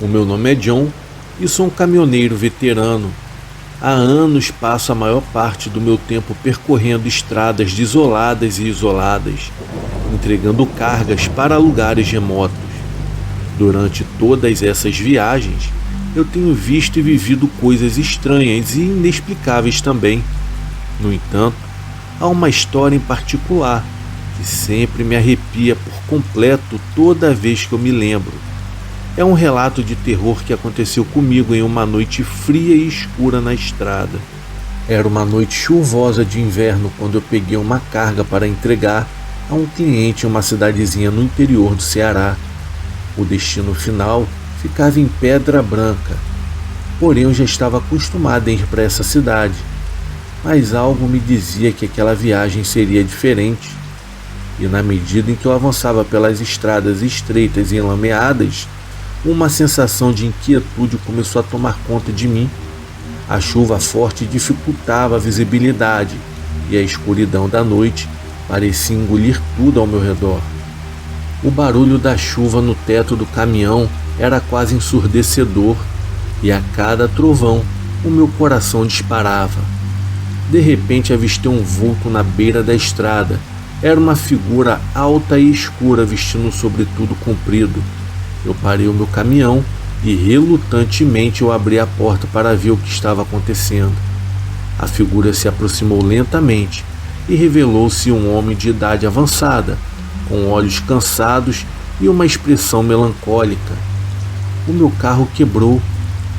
O meu nome é John e sou um caminhoneiro veterano. Há anos passo a maior parte do meu tempo percorrendo estradas desoladas e isoladas, entregando cargas para lugares remotos. Durante todas essas viagens, eu tenho visto e vivido coisas estranhas e inexplicáveis também. No entanto, há uma história em particular que sempre me arrepia por completo toda vez que eu me lembro. É um relato de terror que aconteceu comigo em uma noite fria e escura na estrada. Era uma noite chuvosa de inverno quando eu peguei uma carga para entregar a um cliente em uma cidadezinha no interior do Ceará. O destino final ficava em Pedra Branca, porém eu já estava acostumado a ir para essa cidade, mas algo me dizia que aquela viagem seria diferente. E na medida em que eu avançava pelas estradas estreitas e enlameadas, uma sensação de inquietude começou a tomar conta de mim. A chuva forte dificultava a visibilidade e a escuridão da noite parecia engolir tudo ao meu redor. O barulho da chuva no teto do caminhão era quase ensurdecedor e a cada trovão o meu coração disparava. De repente avistei um vulto na beira da estrada. Era uma figura alta e escura vestindo um sobretudo comprido. Eu parei o meu caminhão e relutantemente eu abri a porta para ver o que estava acontecendo. A figura se aproximou lentamente e revelou-se um homem de idade avançada, com olhos cansados e uma expressão melancólica. O meu carro quebrou.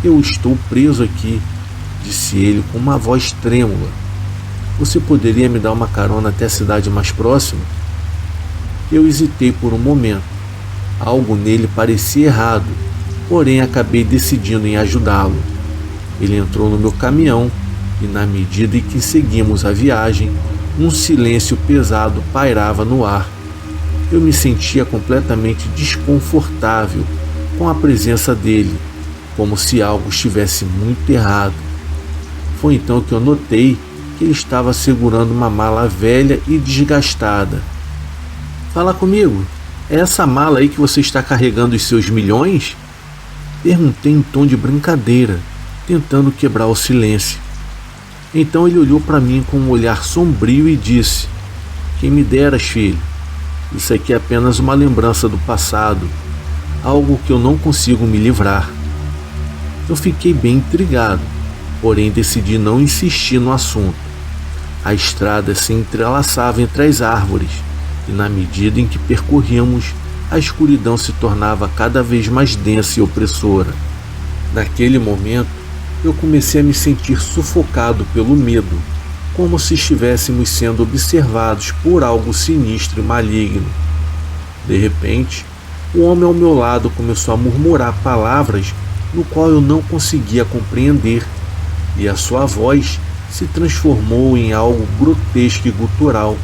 Eu estou preso aqui, disse ele com uma voz trêmula. Você poderia me dar uma carona até a cidade mais próxima? Eu hesitei por um momento. Algo nele parecia errado, porém acabei decidindo em ajudá-lo. Ele entrou no meu caminhão e, na medida em que seguimos a viagem, um silêncio pesado pairava no ar. Eu me sentia completamente desconfortável com a presença dele, como se algo estivesse muito errado. Foi então que eu notei que ele estava segurando uma mala velha e desgastada. Fala comigo, é essa mala aí que você está carregando os seus milhões? Perguntei em tom de brincadeira, tentando quebrar o silêncio. Então ele olhou para mim com um olhar sombrio e disse: Quem me deras, filho? Isso aqui é apenas uma lembrança do passado, algo que eu não consigo me livrar. Eu fiquei bem intrigado, porém decidi não insistir no assunto. A estrada se entrelaçava entre as árvores, e na medida em que percorríamos, a escuridão se tornava cada vez mais densa e opressora. Naquele momento, eu comecei a me sentir sufocado pelo medo, como se estivéssemos sendo observados por algo sinistro e maligno. De repente, o homem ao meu lado começou a murmurar palavras no qual eu não conseguia compreender, e a sua voz se transformou em algo grotesco e gutural,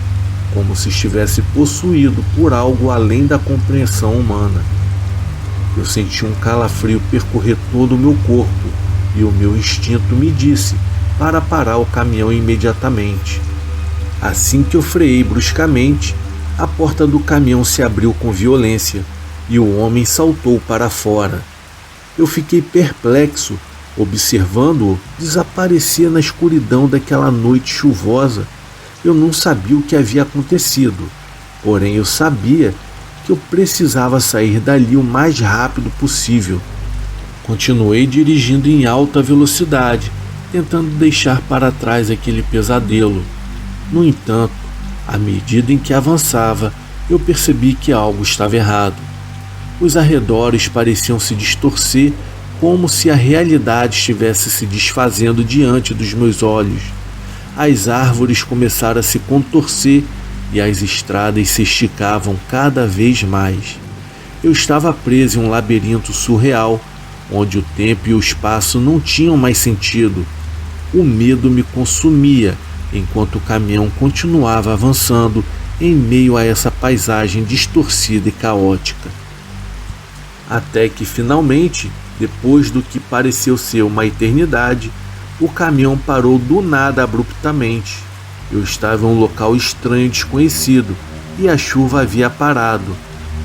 como se estivesse possuído por algo além da compreensão humana. Eu senti um calafrio percorrer todo o meu corpo e o meu instinto me disse para parar o caminhão imediatamente. Assim que eu freiei bruscamente, a porta do caminhão se abriu com violência e o homem saltou para fora. Eu fiquei perplexo, observando-o desaparecer na escuridão daquela noite chuvosa. Eu não sabia o que havia acontecido, porém eu sabia que eu precisava sair dali o mais rápido possível. Continuei dirigindo em alta velocidade, tentando deixar para trás aquele pesadelo. No entanto, à medida em que avançava, eu percebi que algo estava errado. Os arredores pareciam se distorcer, como se a realidade estivesse se desfazendo diante dos meus olhos. As árvores começaram a se contorcer e as estradas se esticavam cada vez mais. Eu estava preso em um labirinto surreal, onde o tempo e o espaço não tinham mais sentido. O medo me consumia, enquanto o caminhão continuava avançando em meio a essa paisagem distorcida e caótica. Até que finalmente, depois do que pareceu ser uma eternidade, o caminhão parou do nada abruptamente. Eu estava em um local estranho e desconhecido, e a chuva havia parado,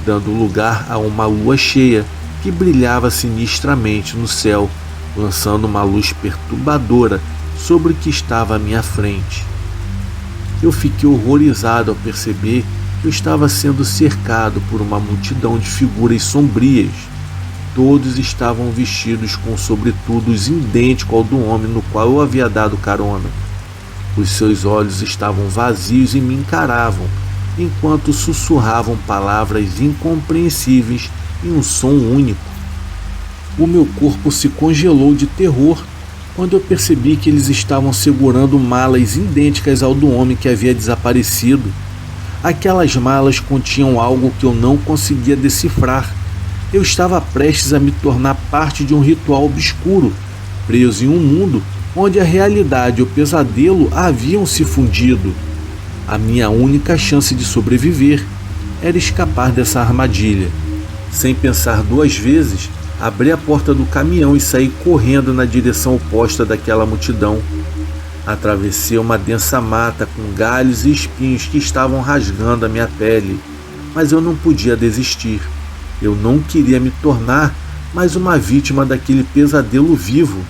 dando lugar a uma lua cheia que brilhava sinistramente no céu, lançando uma luz perturbadora sobre o que estava à minha frente. Eu fiquei horrorizado ao perceber que eu estava sendo cercado por uma multidão de figuras sombrias. Todos estavam vestidos com sobretudos idêntico ao do homem no qual eu havia dado carona. Os seus olhos estavam vazios e me encaravam, enquanto sussurravam palavras incompreensíveis em um som único. O meu corpo se congelou de terror quando eu percebi que eles estavam segurando malas idênticas ao do homem que havia desaparecido. Aquelas malas continham algo que eu não conseguia decifrar. Eu estava prestes a me tornar parte de um ritual obscuro, preso em um mundo onde a realidade e o pesadelo haviam se fundido. A minha única chance de sobreviver era escapar dessa armadilha. Sem pensar duas vezes, abri a porta do caminhão e saí correndo na direção oposta daquela multidão. Atravessei uma densa mata com galhos e espinhos que estavam rasgando a minha pele, mas eu não podia desistir. Eu não queria me tornar mais uma vítima daquele pesadelo vivo.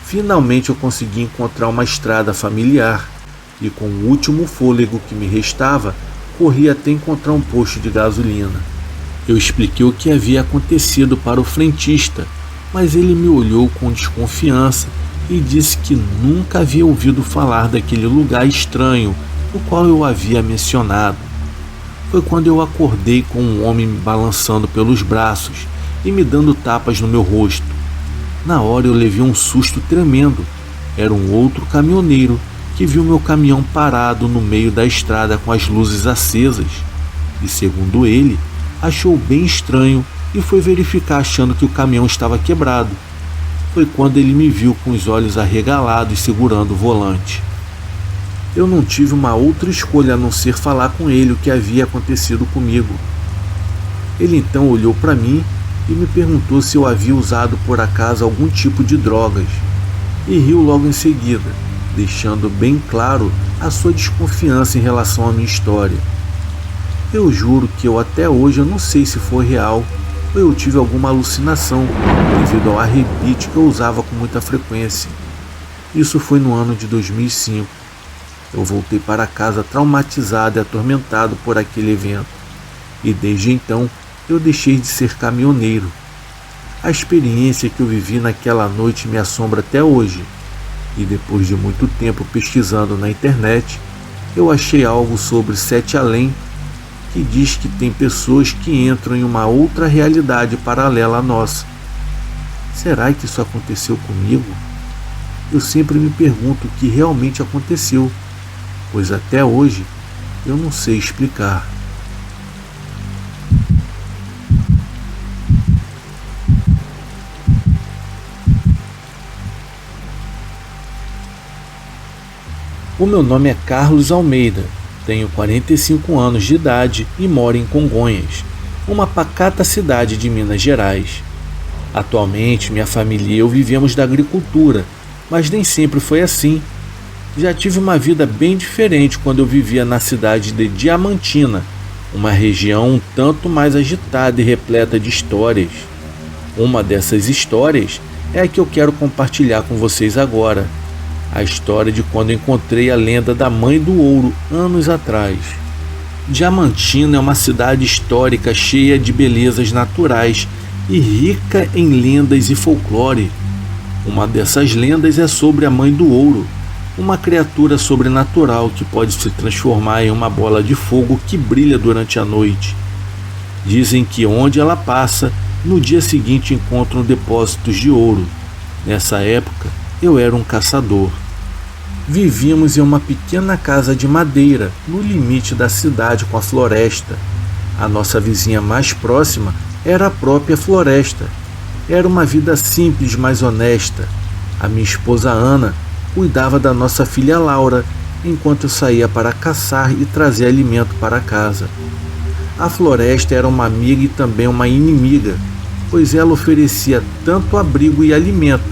Finalmente eu consegui encontrar uma estrada familiar e, com o último fôlego que me restava, corri até encontrar um posto de gasolina. Eu expliquei o que havia acontecido para o frentista, mas ele me olhou com desconfiança e disse que nunca havia ouvido falar daquele lugar estranho no qual eu havia mencionado. Foi quando eu acordei com um homem me balançando pelos braços e me dando tapas no meu rosto. Na hora eu levei um susto tremendo. Era um outro caminhoneiro que viu meu caminhão parado no meio da estrada com as luzes acesas. E segundo ele, achou bem estranho e foi verificar achando que o caminhão estava quebrado. Foi quando ele me viu com os olhos arregalados segurando o volante. Eu não tive uma outra escolha a não ser falar com ele o que havia acontecido comigo. Ele então olhou para mim e me perguntou se eu havia usado por acaso algum tipo de drogas, e riu logo em seguida, deixando bem claro a sua desconfiança em relação à minha história. Eu juro que até hoje eu não sei se foi real ou eu tive alguma alucinação devido ao arrebite que eu usava com muita frequência. Isso foi no ano de 2005. Eu voltei para casa traumatizado e atormentado por aquele evento, e desde então eu deixei de ser caminhoneiro. A experiência que eu vivi naquela noite me assombra até hoje, e depois de muito tempo pesquisando na internet, eu achei algo sobre Sete Além, que diz que tem pessoas que entram em uma outra realidade paralela à nossa. Será que isso aconteceu comigo? Eu sempre me pergunto o que realmente aconteceu, pois até hoje eu não sei explicar. O meu nome é Carlos Almeida, tenho 45 anos de idade e moro em Congonhas, uma pacata cidade de Minas Gerais. Atualmente, minha família e eu vivemos da agricultura, mas nem sempre foi assim. Já tive uma vida bem diferente quando eu vivia na cidade de Diamantina, uma região um tanto mais agitada e repleta de histórias. Uma dessas histórias é a que eu quero compartilhar com vocês agora. A história de quando encontrei a lenda da Mãe do Ouro anos atrás. Diamantina é uma cidade histórica cheia de belezas naturais e rica em lendas e folclore. Uma dessas lendas é sobre a Mãe do Ouro, uma criatura sobrenatural que pode se transformar em uma bola de fogo que brilha durante a noite. Dizem que onde ela passa, no dia seguinte encontram depósitos de ouro. Nessa época, eu era um caçador. Vivíamos em uma pequena casa de madeira, no limite da cidade com a floresta. A nossa vizinha mais próxima era a própria floresta. Era uma vida simples, mas honesta. A minha esposa Ana cuidava da nossa filha Laura, enquanto eu saía para caçar e trazer alimento para casa. A floresta era uma amiga e também uma inimiga, pois ela oferecia tanto abrigo e alimento,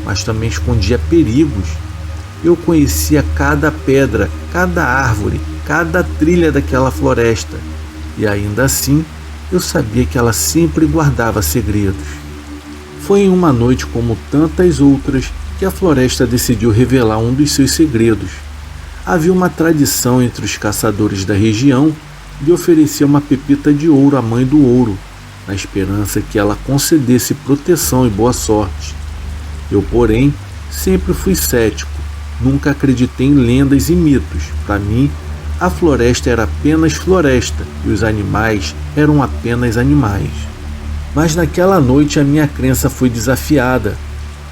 mas também escondia perigos. Eu conhecia cada pedra, cada árvore, cada trilha daquela floresta, e ainda assim Eu sabia que ela sempre guardava segredos. Foi em uma noite como tantas outras que a floresta decidiu revelar um dos seus segredos. Havia uma tradição entre os caçadores da região de oferecer uma pepita de ouro à Mãe do Ouro, na esperança que ela concedesse proteção e boa sorte. Eu, porém, sempre fui cético, nunca acreditei em lendas e mitos. Para mim, a floresta era apenas floresta e os animais eram apenas animais. Mas naquela noite a minha crença foi desafiada.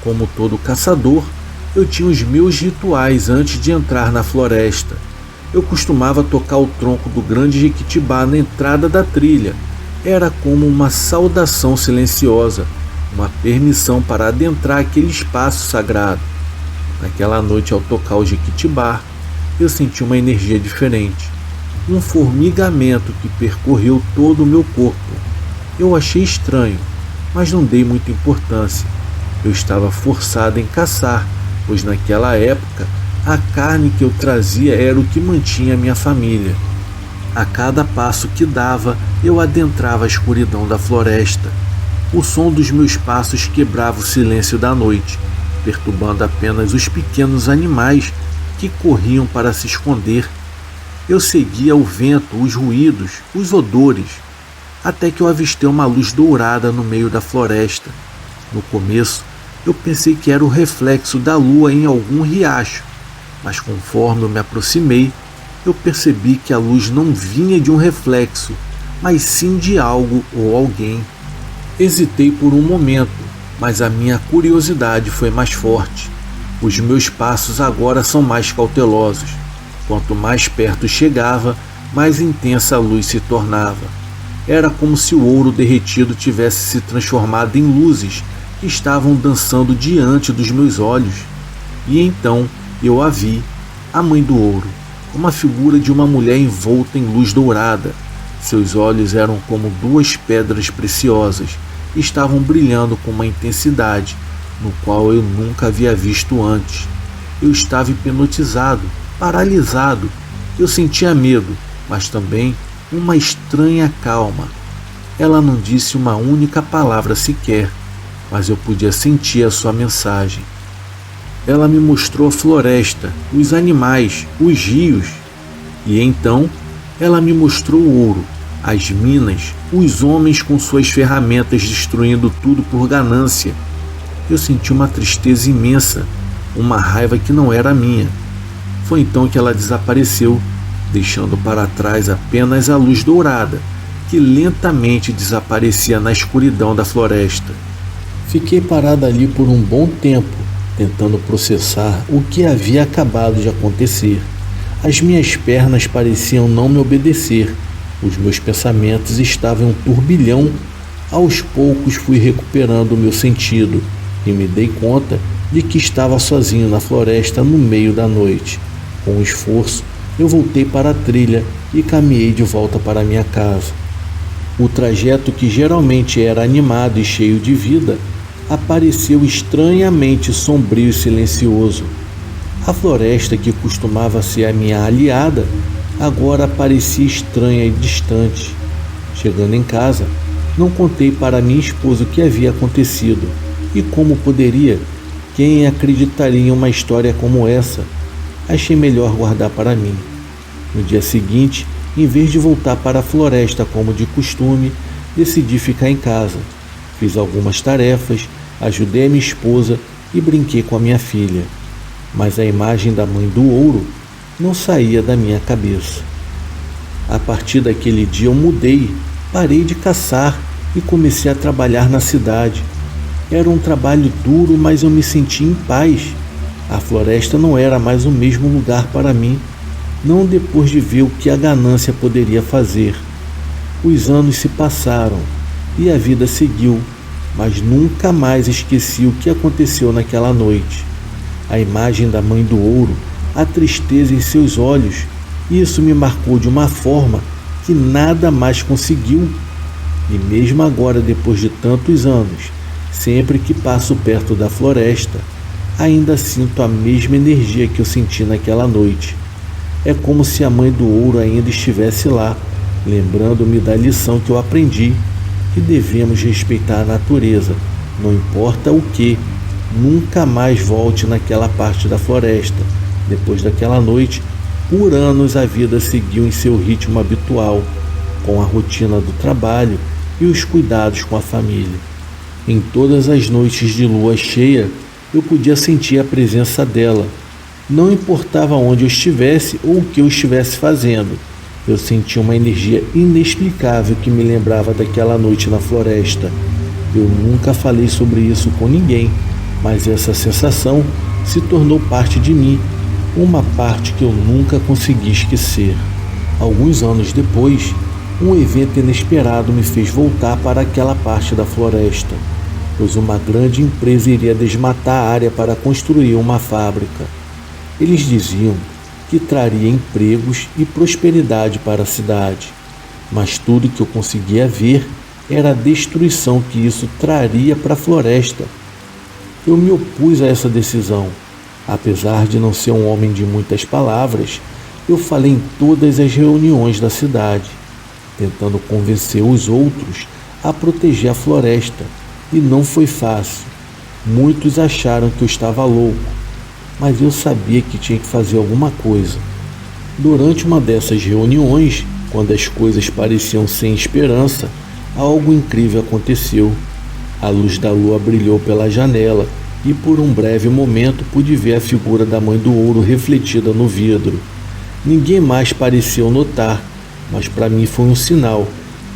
Como todo caçador, eu tinha os meus rituais antes de entrar na floresta. Eu costumava tocar o tronco do grande jequitibá na entrada da trilha. Era como uma saudação silenciosa, uma permissão para adentrar aquele espaço sagrado. Naquela noite, ao tocar o jequitibá, eu senti uma energia diferente, um formigamento que percorreu todo o meu corpo. Eu achei estranho, mas não dei muita importância. Eu estava forçado em caçar, pois naquela época a carne que eu trazia era o que mantinha minha família. A cada passo que dava, eu adentrava a escuridão da floresta. O som dos meus passos quebrava o silêncio da noite, perturbando apenas os pequenos animais que corriam para se esconder. Eu seguia o vento, os ruídos, os odores, até que eu avistei uma luz dourada no meio da floresta. No começo, eu pensei que era o reflexo da lua em algum riacho, mas conforme eu me aproximei, eu percebi que a luz não vinha de um reflexo, mas sim de algo ou alguém. Hesitei por um momento, mas a minha curiosidade foi mais forte. Os meus passos agora são mais cautelosos. Quanto mais perto chegava, mais intensa a luz se tornava. Era como se o ouro derretido tivesse se transformado em luzes que estavam dançando diante dos meus olhos. E então eu a vi, a Mãe do Ouro, uma figura de uma mulher envolta em luz dourada. Seus olhos eram como duas pedras preciosas e estavam brilhando com uma intensidade no qual eu nunca havia visto antes. Eu estava hipnotizado, paralisado. Eu sentia medo, mas também uma estranha calma. Ela não disse uma única palavra sequer, mas eu podia sentir a sua mensagem. Ela me mostrou a floresta, os animais, os rios, e então ela me mostrou o ouro, as minas, os homens com suas ferramentas destruindo tudo por ganância. Eu senti uma tristeza imensa, uma raiva que não era minha. Foi então que ela desapareceu, deixando para trás apenas a luz dourada, que lentamente desaparecia na escuridão da floresta. Fiquei parado ali por um bom tempo, tentando processar o que havia acabado de acontecer. As minhas pernas pareciam não me obedecer. Os meus pensamentos estavam em um turbilhão. Aos poucos fui recuperando o meu sentido e me dei conta de que estava sozinho na floresta no meio da noite. Com esforço, eu voltei para a trilha e caminhei de volta para minha casa. O trajeto, que geralmente era animado e cheio de vida, apareceu estranhamente sombrio e silencioso. A floresta, que costumava ser a minha aliada, agora parecia estranha e distante. Chegando em casa, não contei para minha esposa o que havia acontecido. E como poderia? Quem acreditaria em uma história como essa? Achei melhor guardar para mim. No dia seguinte, em vez de voltar para a floresta como de costume, decidi ficar em casa. Fiz algumas tarefas, ajudei a minha esposa e brinquei com a minha filha. Mas a imagem da Mãe do Ouro não saía da minha cabeça. A partir daquele dia eu mudei, parei de caçar e comecei a trabalhar na cidade. Era um trabalho duro, mas eu me sentia em paz. A floresta não era mais o mesmo lugar para mim, não depois de ver o que a ganância poderia fazer. Os anos se passaram e a vida seguiu, mas nunca mais esqueci o que aconteceu naquela noite. A imagem da Mãe do Ouro, a tristeza em seus olhos, isso me marcou de uma forma que nada mais conseguiu. E mesmo agora, depois de tantos anos, sempre que passo perto da floresta, ainda sinto a mesma energia que eu senti naquela noite. É como se a Mãe do Ouro ainda estivesse lá, lembrando-me da lição que eu aprendi, que devemos respeitar a natureza, não importa o que. Nunca mais volte naquela parte da floresta. Depois daquela noite, por anos a vida seguiu em seu ritmo habitual, com a rotina do trabalho e os cuidados com a família. Em todas as noites de lua cheia, eu podia sentir a presença dela. Não importava onde eu estivesse ou o que eu estivesse fazendo, eu sentia uma energia inexplicável que me lembrava daquela noite na floresta. Eu nunca falei sobre isso com ninguém, mas essa sensação se tornou parte de mim, uma parte que eu nunca consegui esquecer. Alguns anos depois, um evento inesperado me fez voltar para aquela parte da floresta, pois uma grande empresa iria desmatar a área para construir uma fábrica. Eles diziam que traria empregos e prosperidade para a cidade, mas tudo que eu conseguia ver era a destruição que isso traria para a floresta. Eu me opus a essa decisão. Apesar de não ser um homem de muitas palavras, eu falei em todas as reuniões da cidade, tentando convencer os outros a proteger a floresta, e não foi fácil. Muitos acharam que eu estava louco, mas eu sabia que tinha que fazer alguma coisa. Durante uma dessas reuniões, quando as coisas pareciam sem esperança, algo incrível aconteceu. A luz da lua brilhou pela janela e por um breve momento pude ver a figura da Mãe do Ouro refletida no vidro. Ninguém mais pareceu notar, mas para mim foi um sinal.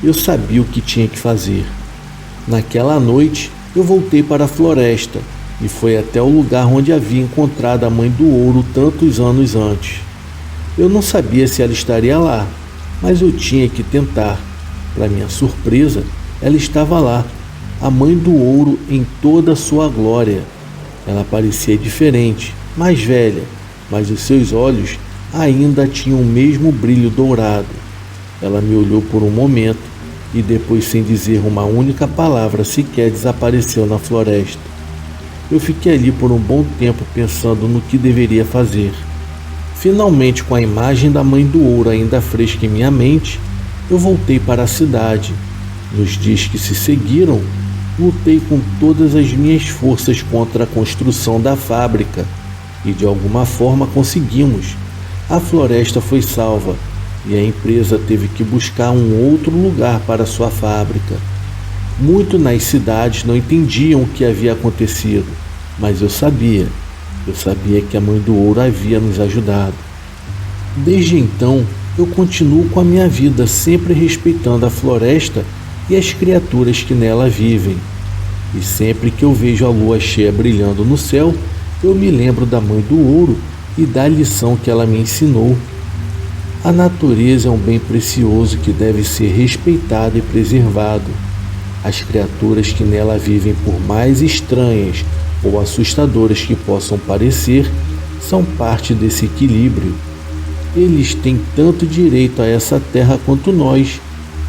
Eu sabia o que tinha que fazer. Naquela noite, eu voltei para a floresta e fui até o lugar onde havia encontrado a Mãe do Ouro tantos anos antes. Eu não sabia se ela estaria lá, mas eu tinha que tentar. Para minha surpresa, ela estava lá, a Mãe do Ouro em toda a sua glória. Ela parecia diferente, mais velha, mas os seus olhos ainda tinham o mesmo brilho dourado. Ela me olhou por um momento e depois, sem dizer uma única palavra sequer, desapareceu na floresta. Eu fiquei ali por um bom tempo pensando no que deveria fazer. Finalmente, com a imagem da Mãe do Ouro ainda fresca em minha mente, eu voltei para a cidade. Nos dias que se seguiram, lutei com todas as minhas forças contra a construção da fábrica e de alguma forma conseguimos. A floresta foi salva e a empresa teve que buscar um outro lugar para sua fábrica. Muitos nas cidades não entendiam o que havia acontecido, mas eu sabia que a Mãe do Ouro havia nos ajudado. Desde então, eu continuo com a minha vida sempre respeitando a floresta e as criaturas que nela vivem. E sempre que eu vejo a lua cheia brilhando no céu, eu me lembro da Mãe do Ouro e da lição que ela me ensinou. A natureza é um bem precioso que deve ser respeitado e preservado. As criaturas que nela vivem, por mais estranhas ou assustadoras que possam parecer, são parte desse equilíbrio. Eles têm tanto direito a essa terra quanto nós.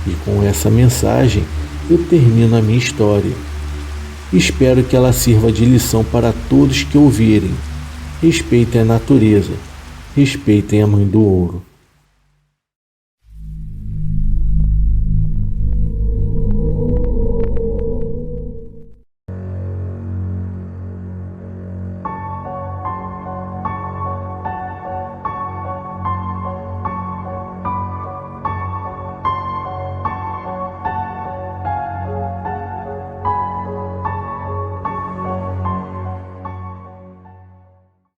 E com essa mensagem eu termino a minha história. Espero que ela sirva de lição para todos que ouvirem. Respeitem a natureza, respeitem a Mãe do Ouro.